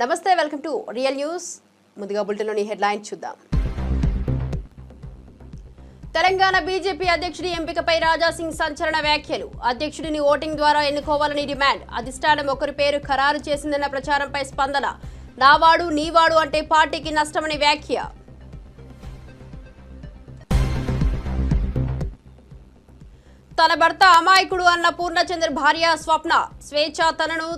నమస్తే, welcome to real news. ముందుగా బులెటిన్లోని headlines చూద్దాం. తెలంగాణ బీజేపీ అధ్యక్షుడి ఎంపికపై రాజాసింగ్ సంచలన వ్యాఖ్యలు. అధ్యక్షుడిని ఓటింగ్ ద్వారా ఎన్నుకోవాలని డిమాండ్. అధిష్టానం ఒకరి పేరు ఖరారు చేసిందన్న ప్రచారంపై స్పందన. నావాడు నీవాడు అంటే పార్టీకి నష్టమని వ్యాఖ్య. తన భర్త అమాయకుడు అన్న పూర్ణచంద్ర భార్య స్వప్న స్వేచ్ఛ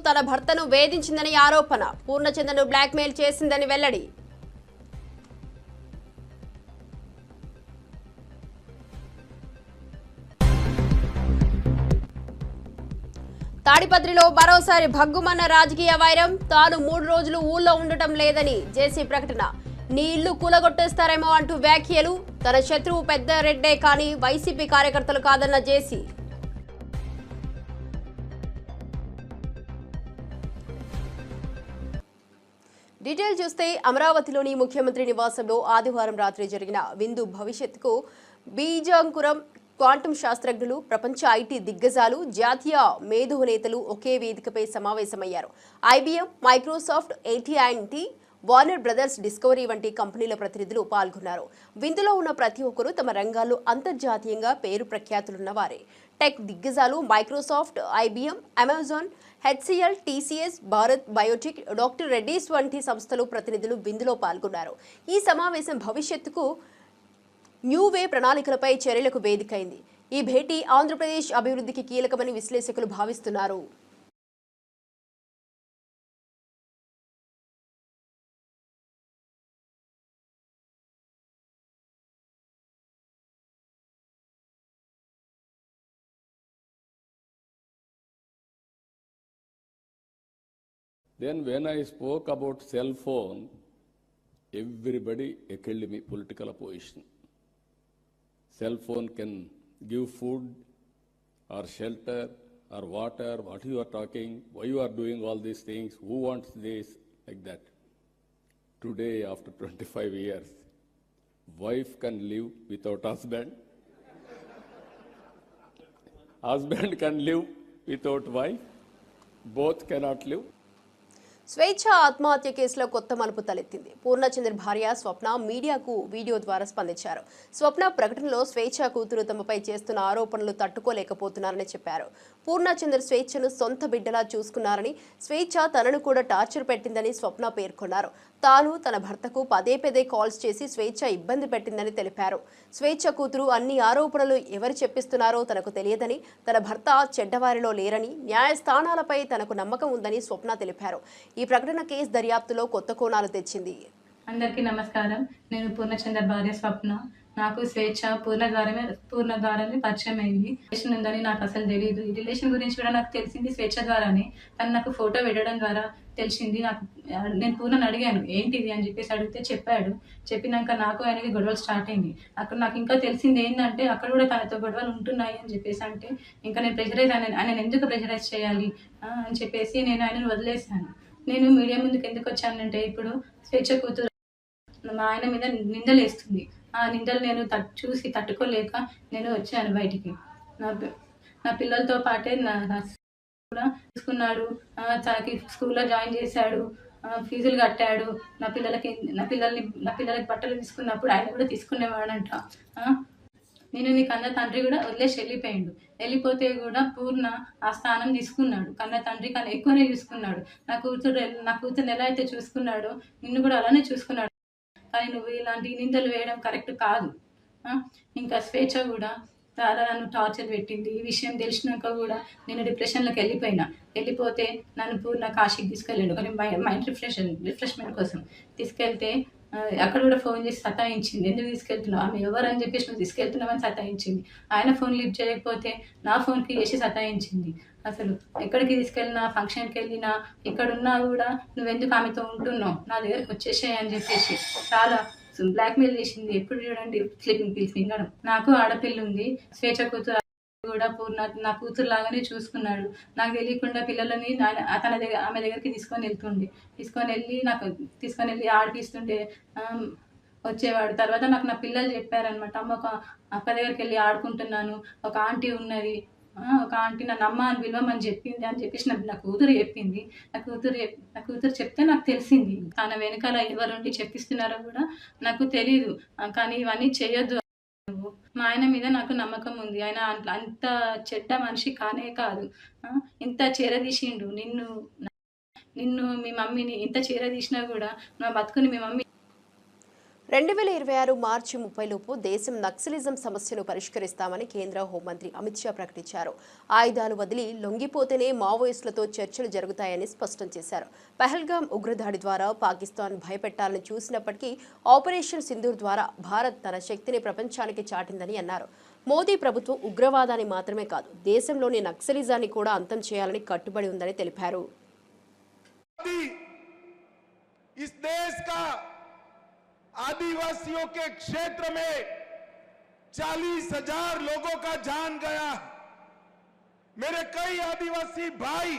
తన భర్తను వేధించిందని ఆరోపణ. పూర్ణచంద్రను బ్లాక్మెయిల్ చేసిందని వెల్లడి. తాడిపత్రిలో మరోసారి భగ్గుమన్న రాజకీయ వైరం. తాను 3 రోజులు ఊళ్ళో ఉండటం లేదని జేసీ ప్రకటన. నీ ఇల్లు కూలగొట్టేస్తారేమో అంటూ వ్యాఖ్యలు. తన శత్రువు పెద్ద రెడ్డే కానీ వైసీపీ కార్యకర్తలు కాదన్న జేసీ. డీటెయిల్ చూస్తే అమరావతిలోని ముఖ్యమంత్రి నివాసంలో ఆదివారం రాత్రి జరిగిన విందు భవిష్యత్తుకు బీజాంకురం క్వాంటం శాస్త్రజ్ఞులు, ప్రపంచ ఐటీ దిగ్గజాలు, జాతీయ మేధో నేతలు ఒకే వేదికపై సమావేశమయ్యారు. IBM, Microsoft, AT&T, Warner brothers discovery వంటి కంపెనీల ప్రతినిధులు పాల్గొన్నారు. విందులో ఉన్న ప్రతి ఒక్కరూ తమ రంగాల్లో అంతర్జాతీయంగా పేరు ప్రఖ్యాతులున్న వారే. టెక్ దిగ్గజాలు Microsoft, IBM, Amazon, HCL, TCS, Bharat Biotech, Doctor Reddy's వంటి సంస్థలు ప్రతినిధులు విందులో పాల్గొన్నారు. ఈ సమావేశం భవిష్యత్తుకు న్యూవే ప్రణాళికలపై చర్యలకు వేదికైంది. ఈ భేటీ ఆంధ్రప్రదేశ్ అభివృద్ధికి కీలకమని విశ్లేషకులు భావిస్తున్నారు. Then when I spoke about cell phone, everybody echoed me political opposition. Cell phone can give food or shelter or water, what you are talking, why you are doing all these things, who wants this, like that. Today, after 25 years, wife can live without husband, husband can live without wife, both cannot live. స్వేచ్ఛ ఆత్మహత్య కేసులో కొత్త మలుపు తలెత్తింది. పూర్ణచంద్ర భార్య స్వప్న మీడియాకు video ద్వారా స్పందించారు. స్వప్న ప్రకటనలో స్వేచ్ఛ కూతురు తమపై చేస్తున్న ఆరోపణలు తట్టుకోలేకపోతున్నారని చెప్పారు. పూర్ణచంద్ర స్వేచ్ఛను సొంత బిడ్డలా చూసుకున్నారని, స్వేచ్ఛ తనను కూడా టార్చర్ పెట్టిందని స్వప్న పేర్కొన్నారు. తాను తన భర్తకు పదే కాల్స్ చేసి స్వేచ్ఛ ఇబ్బంది పెట్టిందని తెలిపారు. స్వేచ్ఛ కూతురు అన్ని ఆరోపణలు ఎవరు చెప్పిస్తున్నారో తనకు తెలియదని, తన భర్త చెడ్డవారిలో లేరని, న్యాయస్థానాలపై తనకు నమ్మకం ఉందని స్వప్న తెలిపారు. ఈ ప్రకటన కేసు దర్యాప్తులో కొత్త కోణాలు తెచ్చింది. అందరికీ నమస్కారం. నేను పూర్ణచంద్ర భార్య స్వప్న. నాకు స్వేచ్ఛ పూర్ణ ద్వారానే పరిచయం అయింది. రిలేషన్ ఉందని నాకు అసలు తెలియదు. ఈ రిలేషన్ గురించి కూడా నాకు తెలిసింది స్వేచ్ఛ ద్వారానే. తను నాకు ఫోటో పెట్టడం ద్వారా తెలిసింది. నేను పూర్ణని అడిగాను ఏంటిది అని చెప్పేసి అడిగితే చెప్పాడు. చెప్పినాక నాకు ఆయనకి గొడవలు స్టార్ట్ అయింది. అక్కడ నాకు ఇంకా తెలిసింది ఏంటంటే అక్కడ కూడా తనతో గొడవలు ఉంటున్నాయి అని చెప్పేసి అంటే ఇంకా నేను ఆయన ఎందుకు ప్రెజరైజ్ చేయాలి అని చెప్పేసి నేను ఆయనను వదిలేశాను. నేను మీడియా ముందుకు ఎందుకు వచ్చానంటే ఇప్పుడు స్వేచ్ఛ కూతురు మా ఆయన మీద నిందలు వేస్తుంది. ఆ నిందలు నేను చూసి తట్టుకోలేక నేను వచ్చాను బయటికి. నా పిల్లలతో పాటే కూడా తీసుకున్నాడు. తనకి స్కూల్లో జాయిన్ చేశాడు, ఫీజులు కట్టాడు. నా పిల్లలకి బట్టలు తీసుకున్నప్పుడు ఆయన కూడా తీసుకునేవాడంట. నేను నీ కన్న తండ్రి కూడా వదిలేసి వెళ్ళిపోయాడు. వెళ్ళిపోతే కూడా పూర్ణ ఆ స్థానం తీసుకున్నాడు. కన్న తండ్రి కన్నా ఎక్కువనే చూసుకున్నాడు. నా కూతురుని ఎలా అయితే చూసుకున్నాడో నిన్ను కూడా అలానే చూసుకున్నాడు. కానీ నువ్వు ఇలాంటి నిందలు వేయడం కరెక్ట్ కాదు. ఇంకా స్వేచ్ఛ కూడా చాలా నన్ను టార్చర్ పెట్టింది. ఈ విషయం తెలిసినాక కూడా నేను డిప్రెషన్లోకి వెళ్ళిపోతే నన్ను పూర్ణ కాశీకి తీసుకెళ్ళాడు మైండ్ రిఫ్రెష్మెంట్ కోసం. తీసుకెళ్తే అక్కడ కూడా ఫోన్ చేసి సతాయించింది. ఎందుకు తీసుకెళ్తున్నావు, ఆమె ఎవరు అని చెప్పేసి నువ్వు తీసుకెళ్తున్నావని సతాయించింది. ఆయన ఫోన్ లిఫ్ట్ చేయకపోతే నా ఫోన్కి చేసి సతాయించింది. అసలు ఎక్కడికి తీసుకెళ్ళినా, ఫంక్షన్కి వెళ్ళినా, ఇక్కడున్నా కూడా నువ్వెందుకు ఆమెతో ఉంటున్నావు, నా దగ్గరకు వచ్చేసాయి అని చెప్పేసి చాలా బ్లాక్మెయిల్ చేసింది. ఎప్పుడు చూడండి స్లీపింగ్ పిల్స్ మింగడం. నాకు ఆడపిల్ల ఉంది. స్వేచ్ఛ కూతురు కూడా నా కూతురు లాగానే చూసుకున్నాడు. నాకు తెలియకుండా పిల్లలని ఆమె దగ్గరికి తీసుకొని వెళ్ళి ఆడిపిస్తుంటే వచ్చేవాడు. తర్వాత నాకు నా పిల్లలు చెప్పారనమాట, అమ్మ ఒక అక్క దగ్గరికి వెళ్ళి ఆడుకుంటున్నాను, ఒక ఆంటీ ఉన్నది, ఒక ఆంటీ నన్ను అమ్మ అని పిలవమని చెప్పింది అని చెప్పేసి నా కూతురు చెప్పింది. నా కూతురు చెప్తే నాకు తెలిసింది. తన వెనకాల ఎవరుండి చెప్పిస్తున్నారో కూడా నాకు తెలీదు. కానీ ఇవన్నీ చేయొద్దు నువ్వు. మా ఆయన మీద నాకు నమ్మకం ఉంది. ఆయన అంత చెడ్డ మనిషి కానే కాదు. ఇంత చేరదీసిండు నిన్ను మీ మమ్మీని ఇంత చేరదీసినా కూడా నా బతుకుని మీ మమ్మీ 2026 మార్చి 30 లోపు దేశం నక్సలిజం సమస్యను పరిష్కరిస్తామని కేంద్ర హోంమంత్రి అమిత్ షా ప్రకటించారు. ఆయుధాలు వదిలి లొంగిపోతేనే మావోయిస్టులతో చర్చలు జరుగుతాయని స్పష్టం చేశారు. పహల్గాం ఉగ్రదాడి ద్వారా పాకిస్తాన్ భయపెట్టాలని చూసినప్పటికీ ఆపరేషన్ సింధూర్ ద్వారా భారత్ తన శక్తిని ప్రపంచానికి చాటిందని అన్నారు. మోదీ ప్రభుత్వం ఉగ్రవాదాన్ని మాత్రమే కాదు, దేశంలోని నక్సలిజాన్ని కూడా అంతం చేయాలని కట్టుబడి ఉందని తెలిపారు. आदिवासियों के क्षेत्र में 40,000 लोगों का जान गया। मेरे कई आदिवासी भाई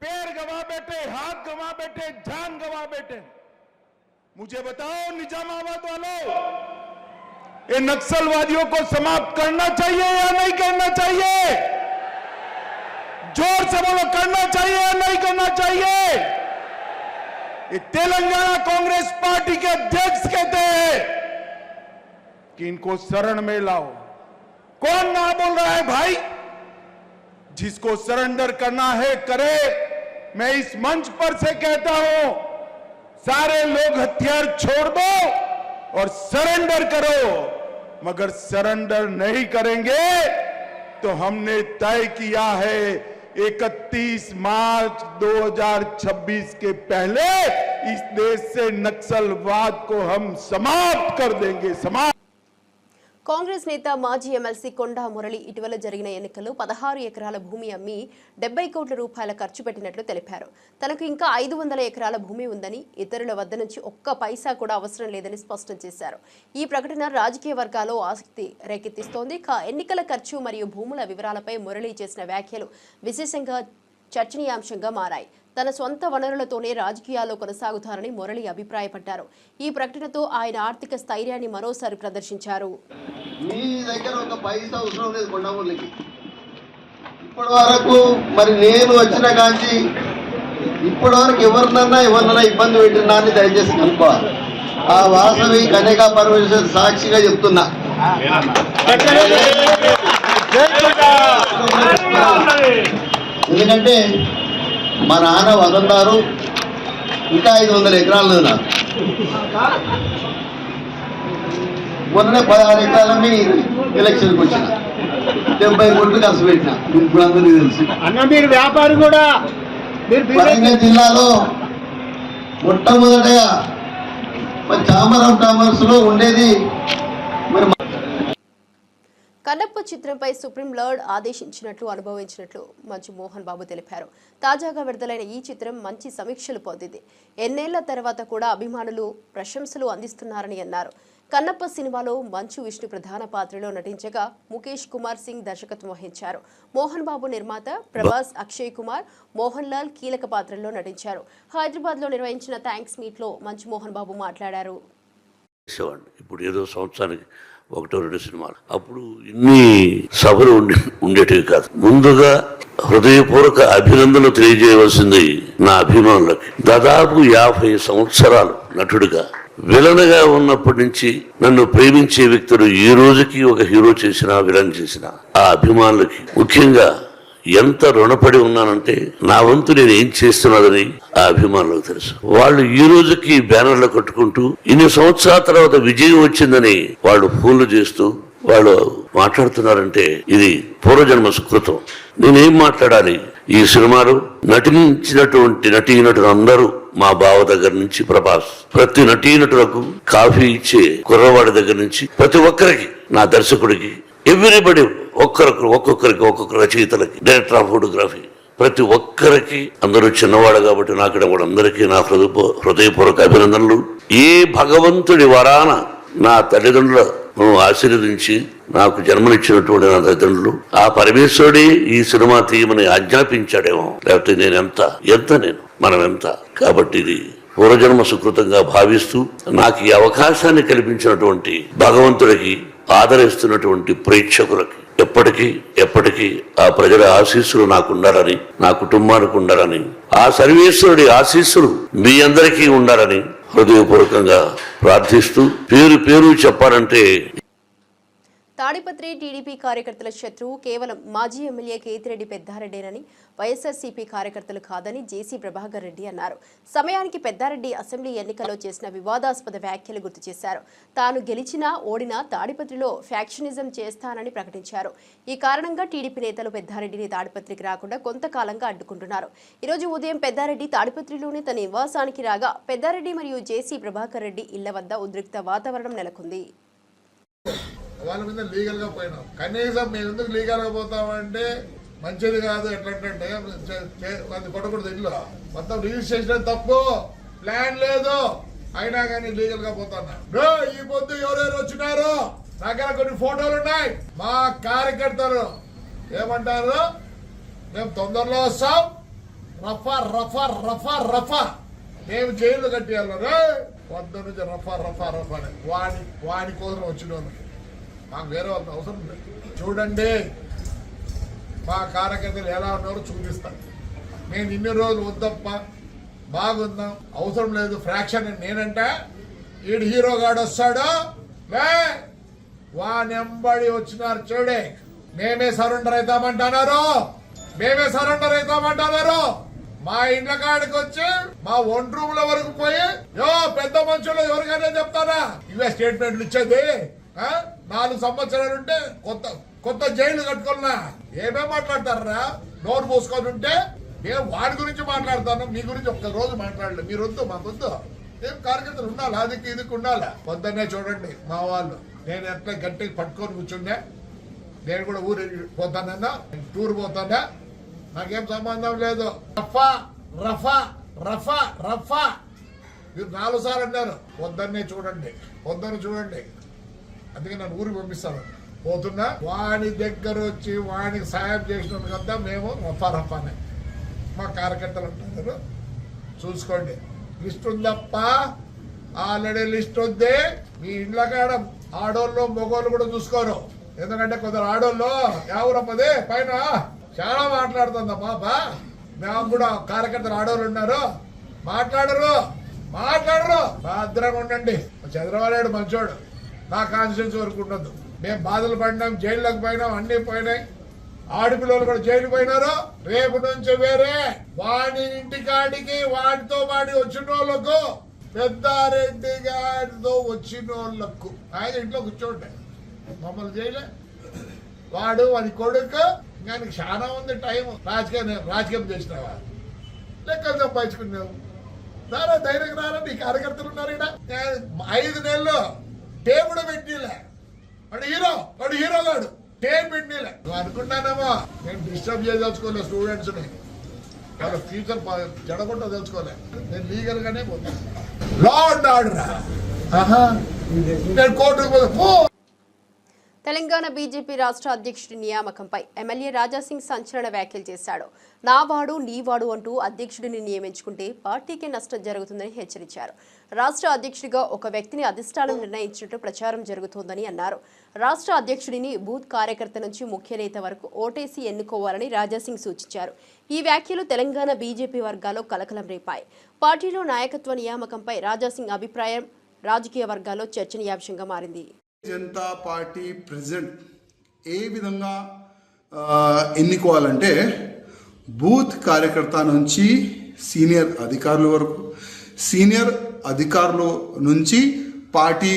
पैर गवा बैठे, हाथ गवा बैठे, जान गवा बैठे। मुझे बताओ निजामाबाद वालों, ये नक्सलवादियों को समाप्त करना चाहिए या नहीं करना चाहिए? जोर से बोलो, करना चाहिए या नहीं करना चाहिए? ये तेलंगाना कांग्रेस पार्टी के अध्यक्ष कहते हैं कि इनको शरण में लाओ। कौन ना बोल रहा है भाई? जिसको सरेंडर करना है करे। मैं इस मंच पर से कहता हूं, सारे लोग हथियार छोड़ दो और सरेंडर करो। मगर सरेंडर नहीं करेंगे तो हमने तय किया है 31 मार्च 2026 के पहले इस देश से नक्सलवाद को हम समाप्त कर देंगे। కాంగ్రెస్ నేత మాజీ ఎమ్మెల్సీ కొండా మురళి ఇటీవల జరిగిన ఎన్నికల్లో 16 ఎకరాల భూమి అమ్మి 70 కోట్ల రూపాయల ఖర్చు పెట్టినట్లు తెలిపారు. తనకు ఇంకా 500 ఎకరాల భూమి ఉందని, ఇతరుల వద్ద నుంచి ఒక్క పైసా కూడా అవసరం లేదని స్పష్టం చేశారు. ఈ ప్రకటన రాజకీయ వర్గాల్లో ఆసక్తి రేకెత్తిస్తోంది. ఎన్నికల ఖర్చు మరియు భూముల వివరాలపై మురళి చేసిన వ్యాఖ్యలు విశేషంగా చర్చనీయాంశంగా మారాయి. తన సొంత వనరులతోనే రాజకీయాల్లో కొనసాగుతారని మురళి అభిప్రాయపడ్డారు. ఈ ప్రకటనతో ఆయన ఆర్థిక స్థైర్యాన్ని మరోసారి ప్రదర్శించారు. మీ దగ్గర ఒక పైసా అవసరం లేదు కొండమూర్లకి. ఇప్పటి వరకు మరి నేను వచ్చిన కాంచి ఇప్పటి వరకు ఎవరినన్నా ఇబ్బంది పెట్టినా అని దయచేసి కనుక్కోవాలి. ఆ వాసవి కన్యకా పరమేశ్వర్ సాక్షిగా చెప్తున్నా. ఎందుకంటే మా నాన్న వదన్నారు, ఇంకా 500 ఎకరాలు లేదు నాకు. మొన్ననే 16 ఎకరాలని ఎలక్షన్కి వచ్చిన 70 కోట్లు ఖర్చు పెట్టిన. ఇప్పుడు అందరికీ తెలుసు. మీరు వ్యాపారి కూడా. వరంగల్ జిల్లాలో మొట్టమొదటగా మరి ఛాంబర్ ఆఫ్ కామర్స్ లో ఉండేది మరి కన్నప్ప చిత్రంపై సుప్రీం లార్డ్ ఆదేశించినట్లు అనుభవించినట్లు మంచు మోహన్ బాబు తెలిపారు. తాజాగా విడుదలైన ఈ చిత్రం మంచి సమీక్షలు పొందింది. ఎన్నేళ్ల తర్వాత కూడా అభిమానులు ప్రశంసలు అందిస్తున్నారని అన్నారు. కన్నప్ప సినిమాలో మంచు విష్ణు ప్రధాన పాత్రలో నటించగా ముఖేష్ కుమార్ సింగ్ దర్శకత్వం వహించారు. మోహన్ బాబు నిర్మాత, ప్రభాస్, అక్షయ్ కుమార్, మోహన్ లాల్ కీలక పాత్రల్లో నటించారు. హైదరాబాద్ లో నిర్వహించిన థ్యాంక్స్ మీట్ లో మంచు మోహన్ బాబు మాట్లాడారు. ఇప్పుడు ఏదో సంవత్సరానికి 1-2 సినిమాలు, అప్పుడు ఇన్ని సభలు ఉండేటివి కాదు. ముందుగా హృదయపూర్వక అభినందనలు తెలియజేయవలసింది నా అభిమానులకి. దాదాపు 50 సంవత్సరాలు నటుడిగా, విలన్గా ఉన్నప్పటి నుంచి నన్ను ప్రేమించే వ్యక్తులు ఈ రోజుకి ఒక హీరో చేసినా విలన్ చేసినా ఆ అభిమానులకి ముఖ్యంగా ఎంత రుణపడి ఉన్నానంటే నా వంతు నేను ఏం చేస్తున్నానని ఆ అభిమానులకు తెలుసు. వాళ్ళు ఈ రోజుకి బ్యానర్లు కట్టుకుంటూ ఇన్ని సంవత్సరాల తర్వాత విజయం వచ్చిందని వాళ్ళు ఫోన్లు చేస్తూ వాళ్ళు మాట్లాడుతున్నారంటే ఇది పూర్వజన్మ సుకృతం. నేనేం మాట్లాడాలి? ఈ సినిమాలో నటించినటువంటి నటీనటులు అందరూ, మా బావ దగ్గర నుంచి ప్రభాస్, ప్రతి నటీనటులకు కాఫీ ఇచ్చే కుర్రవాడి దగ్గర నుంచి ప్రతి ఒక్కరికి, నా దర్శకుడికి, ఎవ్రీబడి ఒక్కొక్కరికి రచయితలకి, డైరెక్టర్ ఆఫ్ ఫోటోగ్రఫీ, ప్రతి ఒక్కరికి, అందరూ చిన్నవాడు కాబట్టి నాకు కూడా అందరికీ నా హృదయపూర్వక అభినందనలు. ఏ భగవంతుడి వరాన నా తల్లిదండ్రులను ఆశీర్వదించి నాకు జన్మనిచ్చినటువంటి నా తల్లిదండ్రులు, ఆ పరమేశ్వరుడే ఈ సినిమా తీయమని ఆజ్ఞాపించాడేమో, లేకపోతే మనం ఎంత. కాబట్టి ఇది పూర్వజన్మ సుకృతంగా భావిస్తూ నాకు ఈ అవకాశాన్ని కల్పించినటువంటి భగవంతుడికి, ఆదరిస్తున్నటువంటి ప్రేక్షకులకి, ఎప్పటికీ ఆ ప్రజల ఆశీస్సులు నాకు ఉండాలని, నా కుటుంబానికి ఉండాలని, ఆ సర్వేశ్వరుడి ఆశీస్సులు మీ అందరికీ ఉండాలని హృదయపూర్వకంగా ప్రార్థిస్తూ పేరు చెప్పాలంటే తాడిపత్రి టీడీపీ కార్యకర్తల శత్రువు కేవలం మాజీ ఎమ్మెల్యే కేతిరెడ్డి పెద్దారెడ్డేనని, వైఎస్ఆర్సీపీ కార్యకర్తలు కాదని జేసీ ప్రభాకర్ రెడ్డి అన్నారు. సమయానికి పెద్దారెడ్డి అసెంబ్లీ ఎన్నికల్లో చేసిన వివాదాస్పద వ్యాఖ్యలు గుర్తు చేశారు. తాను గెలిచినా ఓడినా తాడిపత్రిలో ఫ్యాక్షనిజం చేస్తానని ప్రకటించారు. ఈ కారణంగా టీడీపీ నేతలు పెద్దారెడ్డిని తాడిపత్రికి రాకుండా కొంతకాలంగా అడ్డుకుంటున్నారు. ఈరోజు ఉదయం పెద్దారెడ్డి తాడిపత్రిలోని తన నివాసానికి రాగా పెద్దారెడ్డి మరియు జేసీ ప్రభాకర్ రెడ్డి ఇళ్ల వద్ద ఉద్రిక్త వాతావరణం నెలకొంది. వాళ్ళ మీద లీగల్ గా పోయినాం. కనీసం మేము ఎందుకు లీగల్ గా పోతామంటే మంచిది కాదు. ఎట్లంటే అది కొట్టకూడదు. ఇల్లు మొత్తం రిజిస్ట్రేషన్ తప్పు, ప్లాన్ లేదు, అయినా కానీ లీగల్ గా పోతున్నా. ఈ పొద్దు ఎవరెవరు వచ్చినారు దగ్గర కొన్ని ఫోటోలు ఉన్నాయి. మా కార్యకర్తలు ఏమంటారు, మేము తొందరలో వస్తాం, రఫా రఫా రఫా రఫా మేము జైలు కట్టేయాలి. పొద్దు నుంచి రఫా రఫా రఫా వాడి కోసం వచ్చిన మాకు వేరే వాళ్ళకి అవసరం లేదు. చూడండి మా కార్యకర్తలు ఎలా ఉన్నారో చూపిస్తాను. నేను ఇన్ని రోజులు వద్దప్ప బాగుందాం, అవసరం లేదు ఫ్రాక్షన్ నేనంటే ఈడు హీరోగాడు వస్తాడు, వానెంబడి వచ్చినారు చూడే మేమే సరెండర్ అవుతామంటున్నారు. మా ఇండ్ల కాడికి వచ్చి మా ఒంటి రూమ్ల వరకు పోయి పెద్ద మనుషులు ఎవరికైనా చెప్తారా ఇవే స్టేట్మెంట్లు ఇచ్చేది. 4 సంవత్సరాలు ఉంటే కొత్త జైలు కట్టుకున్నా ఏమేం మాట్లాడతారా? నోరు మూసుకొని ఉంటే మేము వాడి గురించి మాట్లాడతాను, మీ గురించి ఒక్క రోజు మాట్లాడలేదు. మీరు వద్దు, మాకొద్దు. ఏం కార్యకర్తలు ఉండాలి, అదికి ఇదికి ఉండాలి. పొద్దున్నే చూడండి మా వాళ్ళు, నేను ఎట్లా గట్టిగా పట్టుకొని కూర్చున్నా. నేను కూడా ఊరు పోతానన్నా, టూర్ పోతానా, నాకేం సంబంధం లేదు. రఫా రఫా రఫా రఫా మీరు 4 సార్లు అన్నారు. పొద్దున్నే చూడండి. అందుకే నన్ను ఊరికి పంపిస్తాను. పోతున్నా వాడి దగ్గర వచ్చి వాడికి సాయం చేసినట్టు కదా మేము రఫానే. మా కార్యకర్తలు అంటున్నారు, చూసుకోండి. లిస్ట్ ఉందప్ప, ఆల్రెడీ లిస్ట్ ఉంది. మీ ఇండ్ల కాడ ఆడోళ్ళు మొగోళ్ళు కూడా చూసుకోరు. ఎందుకంటే కొందరు ఆడోళ్ళు ఎవరప్పదే పైన చాలా మాట్లాడుతుందా బాబా. మేము కూడా కార్యకర్తలు ఆడోళ్ళు ఉన్నారు, మాట్లాడరు. భద్రంగా ఉండండి. చంద్రబాబు మంచోడు, నా కాన్స్టిట్యూన్సీ వరకు ఉండదు. మేము బాధలు పడినాం, జైల్లోకి పోయినాం, అన్ని పోయినాయి. ఆడపిల్లలు కూడా జైలు పోయినారు. రేపు నుంచి వేరే వాడి ఇంటికాడికి వాడితో వాడి వచ్చిన వాళ్ళకు, పెద్దారెడ్డి గారితో వచ్చిన వాళ్ళకు ఆయన ఇంట్లో కూర్చోండి. మమ్మల్ని జైలే వాడు వాడి కొడుకు. ఇంకా చాలా ఉంది టైం. రాజకీయం చేసినావా, లెక్కలు సంపాదించుకున్నావు. దారా ధైర్యం రారా, నీ కార్యకర్తలు ఉన్నారు ఇక్కడ. 5 నెలలు టేబుల్ పెట్టిలే, వాడు హీరోగాడు టేబుల్ పెట్టిలే. నువ్వు అనుకుంటానేమో నేను డిస్టర్బ్ చేయదలుచుకోలే స్టూడెంట్స్ ని, వాళ్ళ ఫ్యూచర్ చెడగొట్ట తెలుసుకోలే. నేను లీగల్ గానే పోతాను. లా అండ్ ఆర్డర్ నేను కోర్టుకు పో. తెలంగాణ బీజేపీ రాష్ట్ర అధ్యక్షుడి నియామకంపై ఎమ్మెల్యే రాజాసింగ్ సంచలన వ్యాఖ్యలు చేశాడు. నావాడు నీవాడు అంటూ అధ్యక్షుడిని నియమించుకుంటే పార్టీకి నష్టం జరుగుతుందని హెచ్చరించారు. రాష్ట్ర అధ్యక్షుడిగా ఒక వ్యక్తిని అధిష్టానం నిర్ణయించినట్టు ప్రచారం జరుగుతోందని అన్నారు. రాష్ట్ర అధ్యక్షుడిని బూత్ కార్యకర్త నుంచి ముఖ్య నేత వరకు ఓటేసి ఎన్నుకోవాలని రాజాసింగ్ సూచించారు. ఈ వ్యాఖ్యలు తెలంగాణ బీజేపీ వర్గాల్లో కలకలం రేపాయి. పార్టీలో నాయకత్వ నియామకంపై రాజాసింగ్ అభిప్రాయం రాజకీయ వర్గాల్లో చర్చనీయాంశంగా మారింది. జనతా పార్టీ ప్రెసిడెంట్ ఏ విధంగా ఎన్నుకోవాలంటే బూత్ కార్యకర్త నుంచి సీనియర్ అధికారుల వరకు, సీనియర్ అధికారుల నుంచి పార్టీ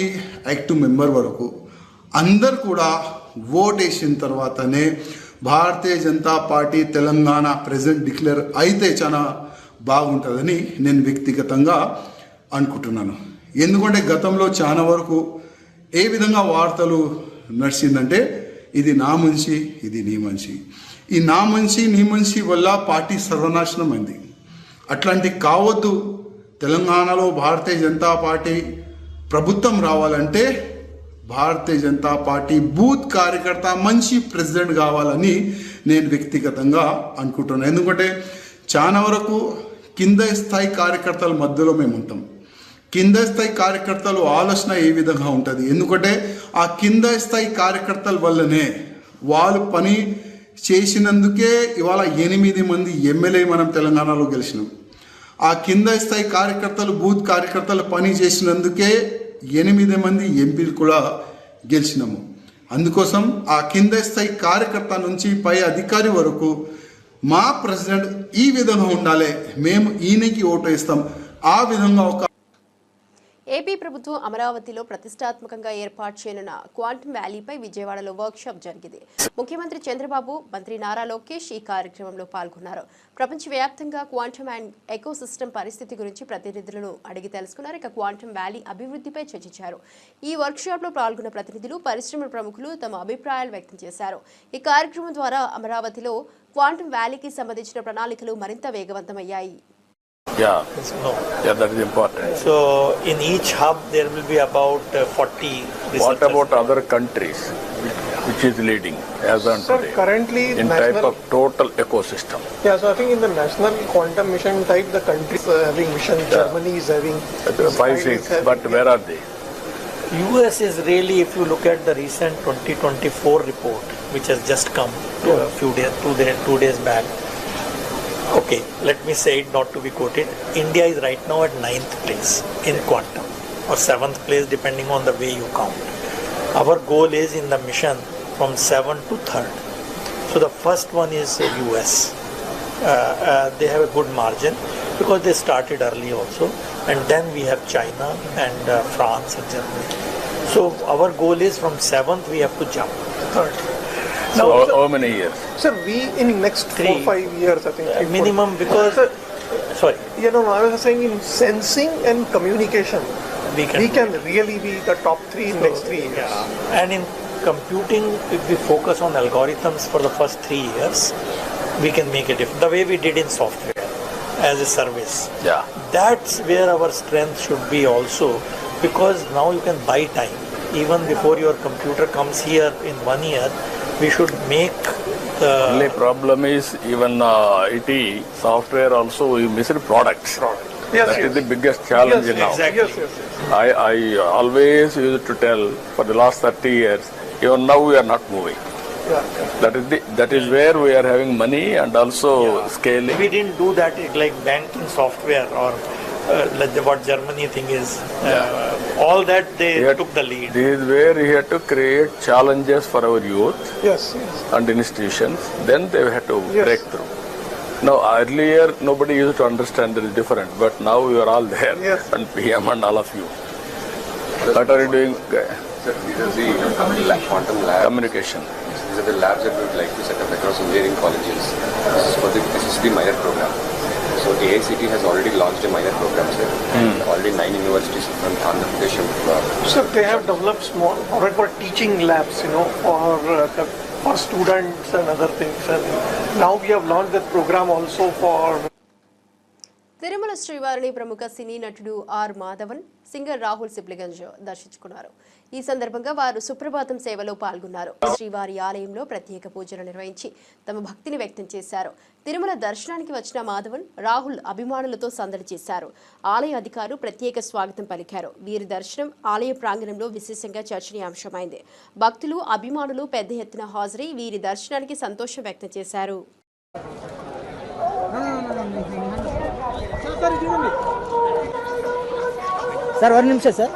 యాక్టివ్ మెంబర్ వరకు అందరు కూడా ఓట్ వేసిన తర్వాతనే Bharatiya Janata Party Telangana president declare అయితే చాలా బాగుంటుందని నేను వ్యక్తిగతంగా అనుకుంటున్నాను. ఎందుకంటే గతంలో చాలా వరకు ఏ విధంగా వార్తలు నడిచిందంటే ఇది నా మనిషి, ఇది నీ మనిషి, ఈ నా మనిషి నీ మనిషి వల్ల పార్టీ సర్వనాశనం అయింది. అట్లాంటి కావద్దు. తెలంగాణలో భారతీయ జనతా పార్టీ ప్రభుత్వం రావాలంటే భారతీయ జనతా పార్టీ బూత్ కార్యకర్త మంచి ప్రెసిడెంట్ కావాలని నేను వ్యక్తిగతంగా అనుకుంటున్నాను. ఎందుకంటే చాలా వరకు కింద స్థాయి కార్యకర్తల మధ్యలో మేము ఉంటాం. కింద స్థాయి కార్యకర్తలు ఆలోచన ఏ విధంగా ఉంటుంది, ఎందుకంటే ఆ కింద స్థాయి కార్యకర్తల వల్లనే వాళ్ళు పని చేసినందుకే ఇవాళ 8 మంది ఎమ్మెల్యే మనం తెలంగాణలో గెలిచినాం. ఆ కింద స్థాయి కార్యకర్తలు, బూత్ కార్యకర్తలు పని చేసినందుకే 8 మంది ఎంపీలు కూడా గెలిచినాము. అందుకోసం ఆ కింద స్థాయి కార్యకర్త నుంచి పై అధికారి వరకు మా ప్రెసిడెంట్ ఈ విధంగా ఉండాలి, మేము ఈయనకి ఓటు వేస్తాం, ఆ విధంగా ఒక ఏపీ ప్రభుత్వం అమరావతిలో ప్రతిష్టాత్మకంగా ఏర్పాటు చేయనున్న క్వాంటమ్ వ్యాలీపై విజయవాడలో వర్క్షాప్ జరిగింది. ముఖ్యమంత్రి చంద్రబాబు, మంత్రి నారా లోకేష్ ఈ కార్యక్రమంలో పాల్గొన్నారు. ప్రపంచవ్యాప్తంగా క్వాంటమ్ అండ్ ఎకోసిస్టమ్ పరిస్థితి గురించి ప్రతినిధులను అడిగి తెలుసుకున్నారు. ఇక క్వాంటమ్ వ్యాలీ అభివృద్ధిపై చర్చించారు. ఈ వర్క్షాప్లో పాల్గొన్న ప్రతినిధులు, పరిశ్రమల ప్రముఖులు తమ అభిప్రాయాలు వ్యక్తం చేశారు. ఈ కార్యక్రమం ద్వారా అమరావతిలో క్వాంటమ్ వ్యాలీకి సంబంధించిన ప్రణాళికలు మరింత వేగవంతమయ్యాయి. Yeah, that is important. So in each hub there will be about 40 researchers. What about other countries which is leading as on Sir, today currently in type national, of total ecosystem? yeah, so I think in the national quantum mission type, the countries are having mission. Germany is having 5, 6, but where are they? US is really, if you look at the recent 2024 report which has just come a few days, 2 days back. Okay, let me say it not to be quoted. India is right now at 9th place in quantum, or 7th place depending on the way you count. Our goal is in the mission from 7th to 3rd. So the first one is US. They have a good margin because they started early also, and then we have China and France and Germany. So our goal is from 7th we have to jump to 3rd. So how many years? Sir, we in next 4-5 years, I think Minimum, because sorry, I was saying in sensing and communication, we can really be the top 3 in next 3 years. yeah. And in computing, if we focus on algorithms for the first 3 years, we can make a difference. The way we did in software as a service. Yeah. That's where our strength should be also, because now you can buy time. Even before your computer comes here in 1 year, we should make the... Only problem is even IT software also we missed products. Yes, That yes. is the biggest challenge Yes, now. exactly. Yes. I always used to tell for the last 30 years, even now we are not moving. Yeah. That is where we are having money and also scaling. We didn't do that like banking software or like what Germany thing is. All that they took the lead. This is where we had to create challenges for our youth Yes. and institutions. Then they had to Yes. break through. Now earlier nobody used to understand it is different, but now we are all there, Yes. and PM and all of you. What are you doing? Sir, these are the quantum labs. Communication. These are the labs that we would like to set up across engineering colleges. This is for the SSB minor program. So AICT has already launched a minor program, sir. And already 9 universities from Andhra Pradesh. So they have developed small, what I call teaching labs, for students and other things. And now we have launched that program also for... Tirumala శ్రీవారిని ప్రముఖ సినీ నటుడు are Madhavan, singer Rahul Sipligunj దర్శించుకున్నారు. ఈ సందర్భంగా వారు సుప్రభాతం సేవలో పాల్గొన్నారు. శ్రీవారి ఆలయంలో ప్రత్యేక పూజలు నిర్వహించి తమ భక్తిని వ్యక్తం చేశారు. తిరుమల దర్శనానికి వచ్చిన మాధవన్, రాహుల్ అభిమానులతో సందడి చేశారు. ఆలయ అధికారులు ప్రత్యేక స్వాగతం పలికారు. వీరి దర్శనం ఆలయ ప్రాంగణంలో విశేషంగా చర్చనీయాంశమైంది. భక్తులు, అభిమానులు పెద్ద ఎత్తున హాజరై వీరి దర్శనానికి సంతోషం వ్యక్తం చేశారు. సార్ 1 నిమిషం సార్.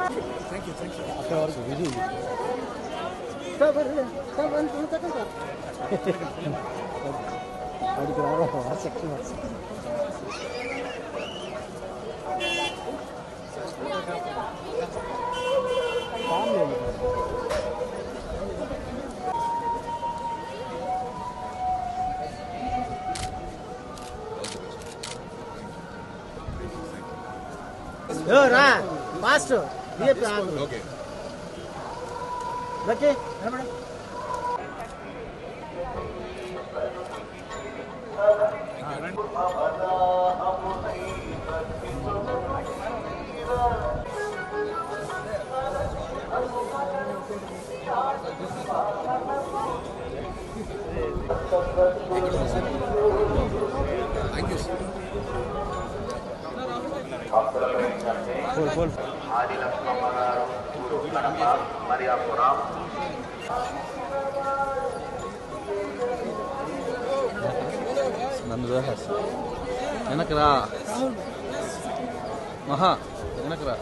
రా ఫాస్ట్ ఓకే ఓకే నన్ను దోహేస్తా వెనకరా మహా వెనకరా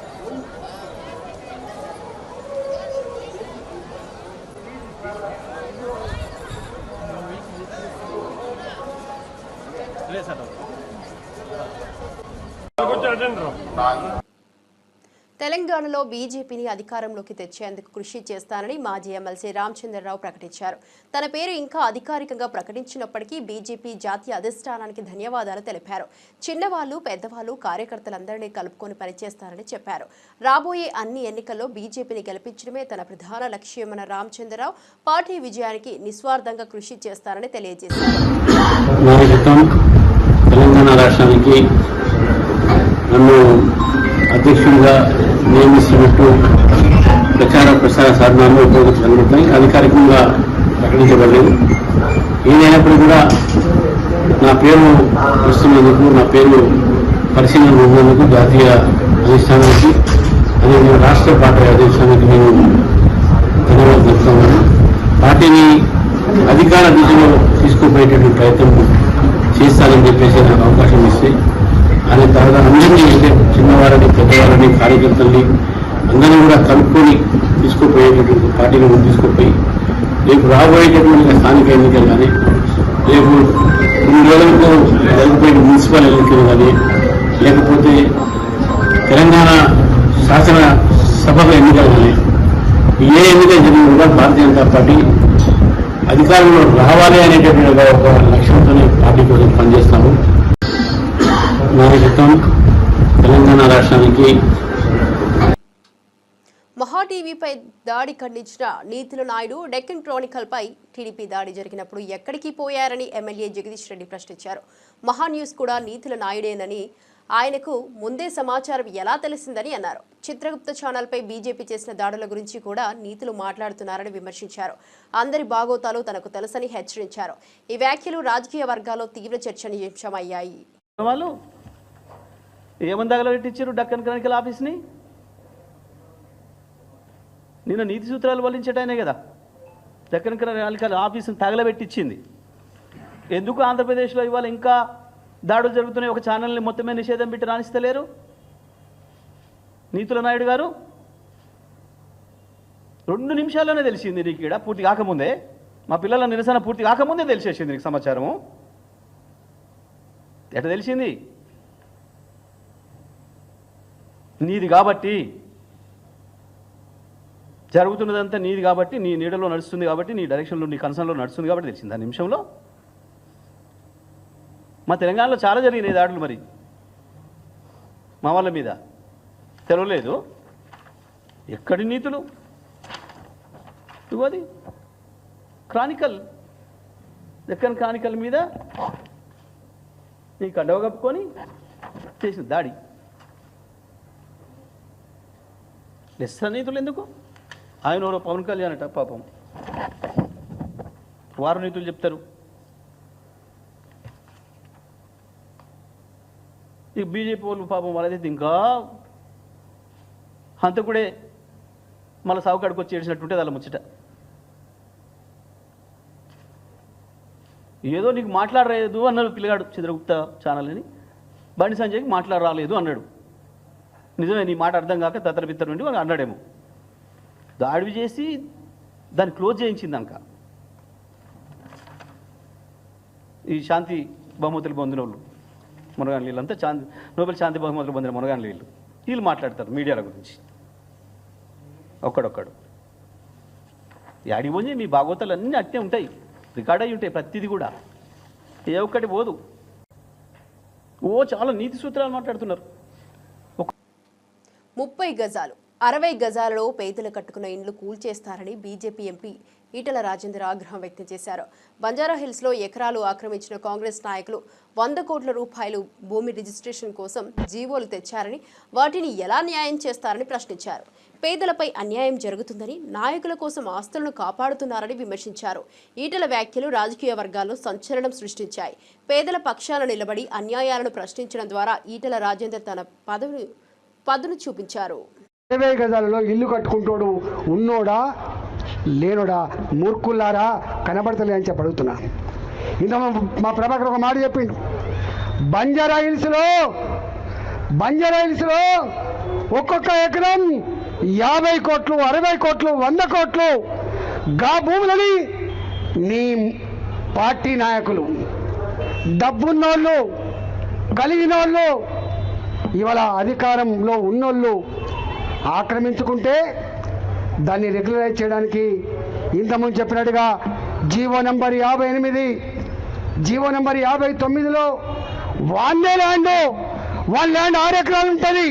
తెలంగాణలో బీజేపీని అధికారంలోకి తెచ్చేందుకు కృషి చేస్తానని మాజీ ఎమ్మెల్సీ రామచంద్రరావు ప్రకటించారు. తన పేరు ఇంకా అధికారికంగా ప్రకటించినప్పటికీ బీజేపీ జాతీయ అధిష్టానానికి ధన్యవాదాలు తెలిపారు. చిన్నవాళ్లు పెద్దవాళ్లు కార్యకర్తలందరినీ కలుపుకొని పనిచేస్తారని చెప్పారు. రాబోయే అన్ని ఎన్నికల్లో బీజేపీని గెలిపించడమే తన ప్రధాన లక్ష్యమన్న రామచంద్రరావు పార్టీ విజయానికి నిస్వార్థంగా కృషి చేస్తారని తెలియజేశారు. తెలంగాణ రాష్ట్రానికి నన్ను అధ్యక్షుడిగా నియమిస్తున్నట్టు ప్రసార సాధనాలు ఉపయోగించగలుగుతాయి. అధికారికంగా ప్రకటించబడలేదు. ఏదైనప్పుడు కూడా నా పేరు వస్తున్నందుకు, నా పేరు పరిశీలన ఉన్నందుకు జాతీయ అధిష్టానానికి, అదేవిధంగా రాష్ట్ర పార్టీ అధిష్టానానికి నేను ధన్యవాదాలు చెప్తున్నాను. పార్టీని అధికార దిశలో తీసుకుపోయేటటువంటి ప్రయత్నం చేస్తానని చెప్పేసి నాకు అవకాశం ఇస్తే అనే తర్వాత అందరినీ, అంటే చిన్నవారిని పెద్దవారిని కార్యకర్తల్ని అందరినీ కూడా కలుపుకొని తీసుకుపోయేటటువంటి పార్టీని ముందు తీసుకుపోయి రేపు రాబోయేటటువంటి స్థానిక ఎన్నికలు కానీ, రేపు 2 రోజులకు జరిగిపోయిన మున్సిపల్ ఎన్నికలు కానీ, లేకపోతే తెలంగాణ శాసన సభ ఎన్నికలు కానీ, ఏ ఎన్నికలు జరిగినా కూడా భారతీయ జనతా పార్టీ అధికారంలో రావాలి అనేటటువంటి ఒక లక్ష్యంతోనే పార్టీ కోసం పనిచేస్తాము. నాయకత్వం తెలంగాణ రాష్ట్రానికి. మహా టీవీపై దాడి ఖండించిన నీతుల నాయుడు డెక్కన్ క్రానికల్ పై టీడీపీ దాడి జరిగినప్పుడు ఎక్కడికి పోయారని ఎమ్మెల్యే జగదీష్ రెడ్డి ప్రశ్నించారు. మహా న్యూస్ కూడా నీతుల నాయుడేనని, ఆయనకు ముందే సమాచారం ఎలా తెలిసిందని అన్నారు. చిత్రగుప్త ఛానల్పై బీజేపీ చేసిన దాడుల గురించి కూడా నీతులు మాట్లాడుతున్నారని విమర్శించారు. అందరి బాగోతాలు తనకు తెలుసని హెచ్చరించారు. ఈ వ్యాఖ్యలు రాజకీయ వర్గాల్లో తీవ్ర చర్చనీయాంశమయ్యాయి. వాళ్ళు ఏమని తగలబెట్టించారు డక్కన్ క్రానికల్ ఆఫీస్ని? నిన్న నీతి సూత్రాలు వల్లించటనే కదా డక్కన్ క్రానికల్ ఆఫీస్ని తగలబెట్టించింది. ఎందుకు ఆంధ్రప్రదేశ్లో ఇవాళ ఇంకా దాడులు జరుగుతున్నాయి? ఒక ఛానల్ని మొత్తమే నిషేధం పెట్టి రాణిస్తలేరు నీతుల నాయుడు గారు. 2 నిమిషాల్లోనే తెలిసింది నీకు ఇక్కడ, పూర్తి కాకముందే, మా పిల్లల నిరసన పూర్తి కాకముందే తెలిసేసింది నీకు సమాచారము. ఎట్లా తెలిసింది? నీది కాబట్టి, జరుగుతున్నదంతా నీది కాబట్టి, నీ నీడలో నడుస్తుంది కాబట్టి, నీ డైరెక్షన్లో, నీ కన్సర్న్లో నడుస్తుంది కాబట్టి తెలిసింది ఆ నిమిషంలో. మా తెలంగాణలో చాలా జరిగినాయి దాడులు, మరి మా వాళ్ళ మీద తెలవలేదు. ఎక్కడి నీతులు? ఇవ్వది క్రానికల్, డెక్కన్ క్రానికల్ మీద నీ కండవ కప్పుకొని చేసిన దాడి. లెస్ నీతులు ఎందుకు? ఆయన ఎవరో పవన్ కళ్యాణ్ అట, పాపం వారు నీతులు చెప్తారు. ఈ బీజేపీ వాళ్ళు పాపం వాళ్ళైతే ఇంకా హంతకుడే మళ్ళీ సావుకాడికి వచ్చి ఏడ్చినట్టుంటే వాళ్ళ ముచ్చట. ఏదో నీకు మాట్లాడలేదు అన్నాడు పిల్లగాడు చిత్రగుప్త ఛానల్ అని, బండి సంజయ్కి మాట్లాడరాలేదు అన్నాడు. నిజమే, నీ మాట అర్థం కాక తత్తరపిత్తర నుండి వాళ్ళు అన్నాడేమో. దాడి చేసి దాన్ని క్లోజ్ చేయించింది అంక. ఈ శాంతి బహుమతులు పొందిన వాళ్ళు మునగాని వీళ్ళంతా నోబెల్ శాంతి బహుమతులు పొందిన మునగాని వీళ్ళు మాట్లాడతారు మీడియాల గురించి ఒక్కడొక్కడు. యాడిపోయి మీ భాగవతాలు అన్నీ అట్టే ఉంటాయి, రికార్డ్ అయి ఉంటాయి ప్రతిదీ కూడా, ఏ ఒక్కటి పోదు. చాలా నీతి సూత్రాలు మాట్లాడుతున్నారు. 30 గజాలు 60 గజాలలో పేదలు కట్టుకున్న ఇండ్లు కూల్చేస్తారని బీజేపీ ఎంపీ ఈటల రాజేందర్ ఆగ్రహం వ్యక్తం చేశారు. బంజారాహిల్స్లో ఎకరాలు ఆక్రమించిన కాంగ్రెస్ నాయకులు 100 కోట్ల రూపాయలు భూమి రిజిస్ట్రేషన్ కోసం జీవోలు తెచ్చారని, వాటిని ఎలా న్యాయం చేస్తారని ప్రశ్నించారు. పేదలపై అన్యాయం జరుగుతుందని, నాయకుల కోసం ఆస్తులను కాపాడుతున్నారని విమర్శించారు. ఈటల వ్యాఖ్యలు రాజకీయ వర్గాల్లో సంచలనం సృష్టించాయి. పేదల పక్షాన నిలబడి అన్యాయాలను ప్రశ్నించడం ద్వారా ఈటల రాజేందర్ తన పదును చూపించారు. 20 గజాలలో ఇల్లు కట్టుకుంటోడు ఉన్నోడా లేనోడా, మూర్ఖుల్లారా కనబడతలే అని చెప్పి అడుగుతున్నా. ఇంత మా ప్రభాకర్ ఒక మాట చెప్పిండు, బంజారా హిల్స్లో ఒక్కొక్క ఎకరం 50 కోట్లు, 60 కోట్లు, 100 కోట్లు గా భూములని నీ పార్టీ నాయకులు, డబ్బున్నోళ్ళు, కలిగిన వాళ్ళు, ఇవాళ అధికారంలో ఉన్నోళ్ళు ఆక్రమించుకుంటే దాన్ని రెగ్యులరైజ్ చేయడానికి ఇంతకుముందు చెప్పినట్టుగా జీవో నంబర్ 58, జీవో నంబర్ 59లో వాళ్ళ ల్యాండ్ 6 ఎకరాలు ఉంటుంది,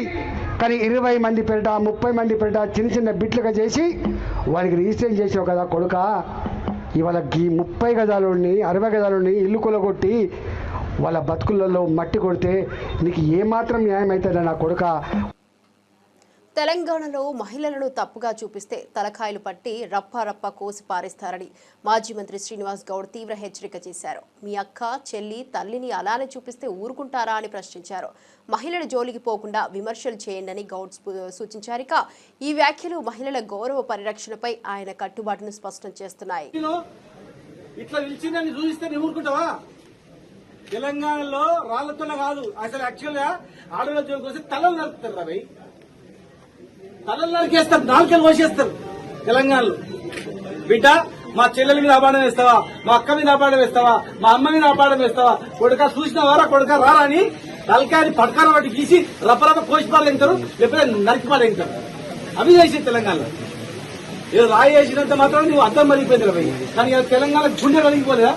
కానీ 20 మంది పేరిట 30 మంది పేరిట చిన్న చిన్న బిట్లుగా చేసి వారికి రిజిస్ట్రేషన్ చేసావు కదా కొడుక. ఇవాళ ఈ 30 గజాలని 60 గజాలని ఇల్లు కొలగొట్టి వాళ్ళ బతుకులలో మట్టి కొడితే నీకు ఏమాత్రం న్యాయం అవుతుందా నా కొడుక. తెలంగాణలో మహిళలను తప్పుగా చూపిస్తే తలకాయలు పట్టి రప్ప కోసి పారేస్తారని మాజీ మంత్రి శ్రీనివాస్ గౌడ్ తీవ్ర హెచ్చరిక చేశారు. మీ అక్క, చెల్లి, తల్లిని అలానే చూపిస్తే ఊరుకుంటారా అని ప్రశ్నించారు. మహిళల జోలికి పోకుండా విమర్శలు చేయండి గౌడ్ సూచించారు. ఇక ఈ వ్యాఖ్యలు మహిళల గౌరవ పరిరక్షణపై ఆయన కట్టుబాటును స్పష్టం చేస్తున్నాయి. తెలంగాణలో రాళ్లతో కాదు, అసలు యాక్చువల్ గా ఆడవాళ్ళ జోలికి వస్తే తలలు నరుకుతారు రవి, తలలు నరికేస్తారు, నాలుకలు కోసేస్తారు. తెలంగాణలో బిడ్డ మా చెల్లెల మీద అపాడం వేస్తావా, మా అక్క మీద అపాడం వేస్తావా, మా అమ్మ మీద అపాడం వేస్తావా, కొడుక చూసిన వారా కొడుక రారా అని తలకాయని పడకాల వాటి గీసి రప్పరప్ప కోసి పాలెంటారు, లేకపోతే నరికి పాలెంటారు. అవి చేసేది తెలంగాణలో. ఏదో రాయి వేసినంత మాత్రం నువ్వు అర్థం మరిగిపోయింది రవి. కానీ తెలంగాణ గుండె కలిగిపోలేదా?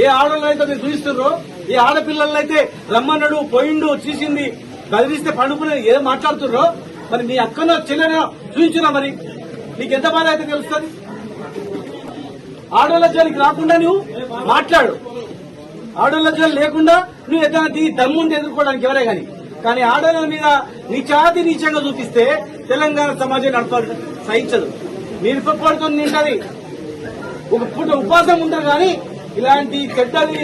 ఏ ఆడవాళ్ళు అయితే మీరు చూపిస్తున్నారో, ఏ ఆడపిల్లలు అయితే రమ్మన్నాడు, పోయిండు, చూసింది, బదిలిస్తే పండుకునే ఏదో మాట్లాడుతున్నారో, మరి నీ అక్కనో చెల్లెనో చూపించురా, మరి నీకెంత బాధ అయితే తెలుస్తుంది. ఆడవాళ్ళ జోలికి రాకుండా నువ్వు మాట్లాడు, ఆడవాళ్ళ జోలి లేకుండా నువ్వు ఏదైనా దమ్ముండి ఎదుర్కోవడానికి ఎవరే కానీ ఆడవాళ్ళ మీద నీచంగా చూపిస్తే తెలంగాణ సమాజం నడపాలి సహించదు. మీరు పడుకొని నింటది ఒక పూట ఉపవాసం ఉంటారు, కానీ ఇలాంటి చెడ్డది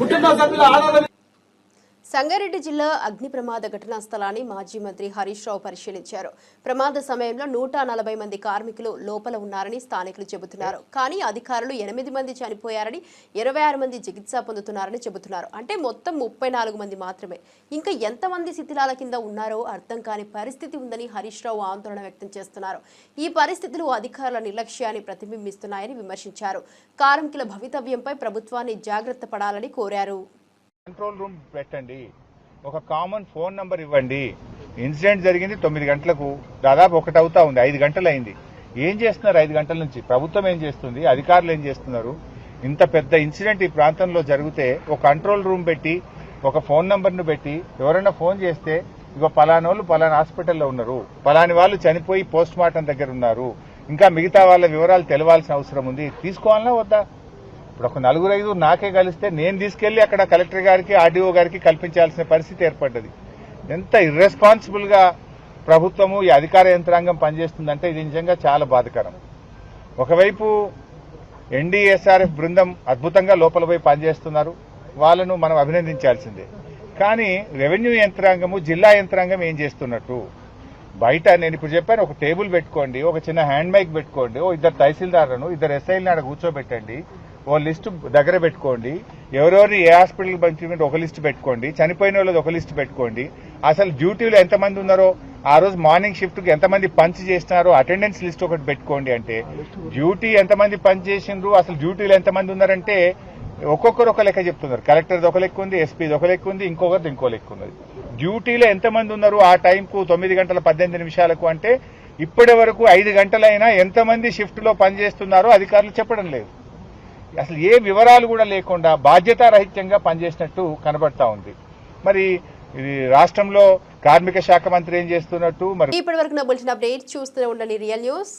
కుటుంబ సభ్యుల ఆడవాళ్ళ. సంగారెడ్డి జిల్లా అగ్ని ప్రమాద ఘటనా స్థలాన్ని మాజీ మంత్రి హరీష్ రావు పరిశీలించారు. ప్రమాద సమయంలో 140 మంది కార్మికులు లోపల ఉన్నారని స్థానికులు చెబుతున్నారు. కానీ అధికారులు 8 మంది చనిపోయారని, 26 మంది చికిత్స పొందుతున్నారని చెబుతున్నారు. అంటే మొత్తం 34 మంది మాత్రమే. ఇంకా ఎంతమంది శిథిలాల కింద ఉన్నారో అర్థం కాని పరిస్థితి ఉందని హరీష్ రావు ఆందోళన వ్యక్తం చేస్తున్నారు. ఈ పరిస్థితులు అధికారుల నిర్లక్ష్యాన్ని ప్రతిబింబిస్తున్నాయని విమర్శించారు. కార్మికుల భవితవ్యంపై ప్రభుత్వాన్ని జాగ్రత్త పడాలని కోరారు. కంట్రోల్ రూమ్ పెట్టండి, ఒక కామన్ ఫోన్ నంబర్ ఇవ్వండి. ఇన్సిడెంట్ జరిగింది 9 గంటలకు, దాదాపు 1 అవుతా ఉంది, 5 గంటలు అయింది. ఏం చేస్తున్నారు 5 గంటల నుంచి? ప్రభుత్వం ఏం చేస్తుంది? అధికారులు ఏం చేస్తున్నారు? ఇంత పెద్ద ఇన్సిడెంట్ ఈ ప్రాంతంలో జరిగితే ఒక కంట్రోల్ రూమ్ పెట్టి, ఒక ఫోన్ నంబర్ను పెట్టి, ఎవరైనా ఫోన్ చేస్తే ఇగో పలానోళ్ళు పలానా హాస్పిటల్లో ఉన్నారు, పలాని వాళ్ళు చనిపోయి పోస్ట్ మార్టం దగ్గర ఉన్నారు, ఇంకా మిగతా వాళ్ళ వివరాలు తెలవాల్సిన అవసరం ఉంది, తీసుకోవాలన్నా వద్దా? ఇప్పుడు ఒక 4-5 నాకే కలిస్తే నేను తీసుకెళ్లి అక్కడ కలెక్టర్ గారికి, ఆర్డీఓ గారికి కల్పించాల్సిన పరిస్థితి ఏర్పడ్డది. ఎంత ఇర్రెస్పాన్సిబుల్ గా ప్రభుత్వము, ఈ అధికార యంత్రాంగం పనిచేస్తుందంటే ఇది నిజంగా చాలా బాధాకరం. ఒకవైపు ఎన్డీఎస్ఆర్ఎఫ్ బృందం అద్భుతంగా లోపల పోయి పనిచేస్తున్నారు, వాళ్ళను మనం అభినందించాల్సిందే. కానీ రెవెన్యూ యంత్రాంగము, జిల్లా యంత్రాంగం ఏం చేస్తున్నట్టు? బయట నేను ఇప్పుడు చెప్పాను, ఒక టేబుల్ పెట్టుకోండి, ఒక చిన్న హ్యాండ్ మైక్ పెట్టుకోండి, ఓ 2 తహసీల్దార్లను 2 ఎస్ఐలను ఆడ కూర్చోబెట్టండి, ఓ లిస్టు దగ్గర పెట్టుకోండి, ఎవరెవరిని ఏ హాస్పిటల్కి పంపించమంటే ఒక లిస్టు పెట్టుకోండి, చనిపోయిన వాళ్ళది ఒక లిస్టు పెట్టుకోండి, అసలు డ్యూటీలో ఎంతమంది ఉన్నారో, ఆ రోజు మార్నింగ్ షిఫ్ట్కి ఎంతమంది పంచ్ చేసినారో అటెండెన్స్ లిస్ట్ ఒకటి పెట్టుకోండి. అంటే డ్యూటీ ఎంతమంది పంచ్ చేసిండ్రు, అసలు డ్యూటీలో ఎంతమంది ఉన్నారంటే ఒక్కొక్కరు ఒక లెక్క చెప్తున్నారు. కలెక్టర్ది ఒక లెక్క ఉంది, ఎస్పీది ఒక లెక్క ఉంది, ఇంకొకరిది ఇంకో లెక్క ఉన్నది. డ్యూటీలో ఎంతమంది ఉన్నారు ఆ టైంకు 9:18 అంటే ఇప్పటి వరకు 5 గంటలైనా ఎంతమంది షిఫ్ట్లో పనిచేస్తున్నారో అధికారులు చెప్పడం లేదు. అసలు ఏ వివరాలు కూడా లేకుండా బాధ్యతారహిత్యంగా పనిచేసినట్టు కనబడతా ఉంది. మరి రాష్ట్రంలో కార్మిక శాఖ మంత్రి ఏం చేస్తున్నట్టు? మరి ఇప్పటి వరకు నా బులెటిన్ అప్డేట్ చూస్తూనే ఉండండి రియల్ న్యూస్.